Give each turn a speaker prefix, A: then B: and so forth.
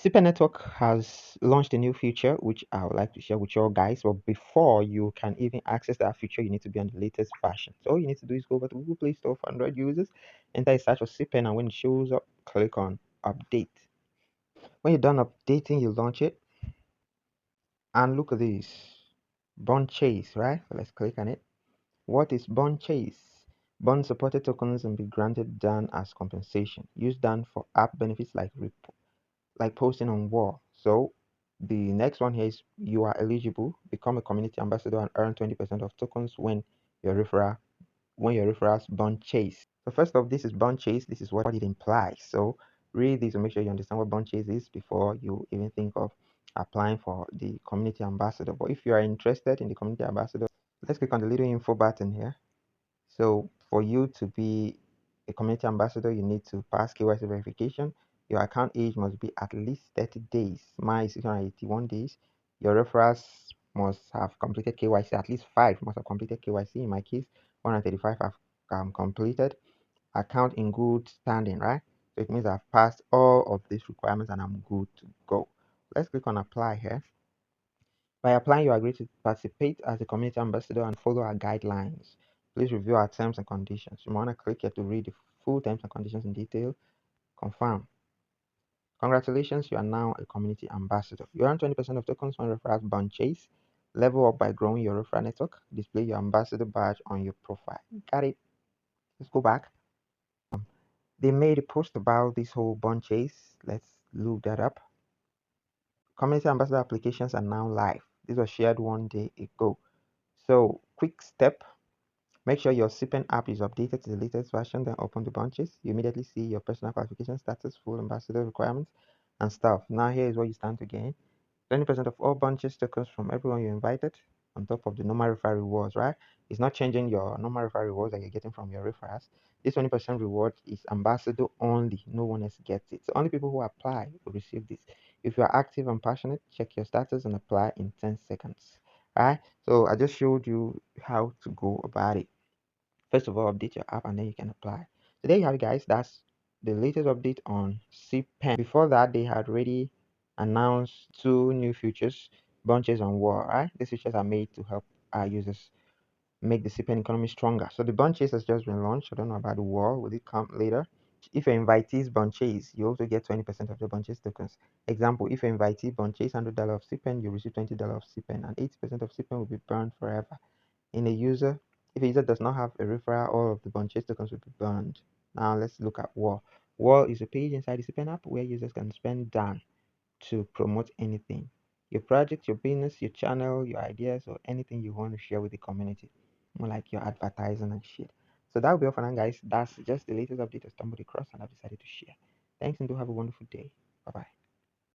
A: cPen Network has launched a new feature which I would like to share with you all guys. But before you can even access that feature, you need to be on the latest version. So all you need to do is go over to Google Play Store for Android users, enter a search for cPen, and when it shows up, click on Update. When you're done updating, you launch it. And look at this. Burnchase, right? So let's click on it. What is Burnchase? Burn supported tokens and be granted DAN as compensation. Use DAN for app benefits like posting on wall. So the next one here is you are eligible. Become a community ambassador and earn 20% of tokens when your referrals Burnchase. So first off, this is Burnchase. This is what it implies. So read this to make sure you understand what Burnchase is before you even think of applying for the community ambassador. But if you are interested in the community ambassador, let's click on the little info button here. So for you to be a community ambassador, you need to pass KYC verification. Your account age must be at least 30 days. Mine is 681 days. Your referrals must have completed KYC. At least 5 must have completed KYC. In my case, 135 have completed. Account in good standing, right? So it means I've passed all of these requirements and I'm good to go. Let's click on apply here. By applying, you agree to participate as a community ambassador and follow our guidelines. Please review our terms and conditions. You want to click here to read the full terms and conditions in detail. Confirm. Congratulations, you are now a community ambassador. You earn 20% of tokens when referrals Burnchase. Level up by growing your referral network. Display your ambassador badge on your profile. Got it. Let's go back. They made a post about this whole Burnchase. Let's look that up. Community ambassador applications are now live. This was shared one day ago. So, quick step. Make sure your cPen app is updated to the latest version, then open the Burnchase. You immediately see your personal qualification status, full ambassador requirements, and stuff. Now here is what you stand to gain. 20% of all Burnchase tokens from everyone you invited on top of the normal referral rewards, right? It's not changing your normal referral rewards that you're getting from your referrals. This 20% reward is ambassador only. No one else gets it. So only people who apply will receive this. If you are active and passionate, check your status and apply in 10 seconds. Alright, so I just showed you how to go about it. First of all, update your app and then you can apply. So there you have it, guys. That's the latest update on cPen. Before that, they had already announced 2 new features, Burnchase and War. Right? These features are made to help our users make the cPen economy stronger. So the Burnchase has just been launched. I don't know about the War. Will it come later? If your invitee is Burnchase, you also get 20% of the Burnchase tokens. Example, if your invitee Burnchase $100 of cPen, you receive $20 of cPen, and 80% of cPen will be burned forever. If a user does not have a referral, all of the Burnchase tokens will be burned. Now let's look at Wall. Wall is a page inside the cPen app where users can spend DAN to promote anything. Your project, your business, your channel, your ideas, or anything you want to share with the community. More like your advertising and shit. So that will be all for now, guys. That's just the latest update I stumbled across and I've decided to share. Thanks and do have a wonderful day. Bye bye.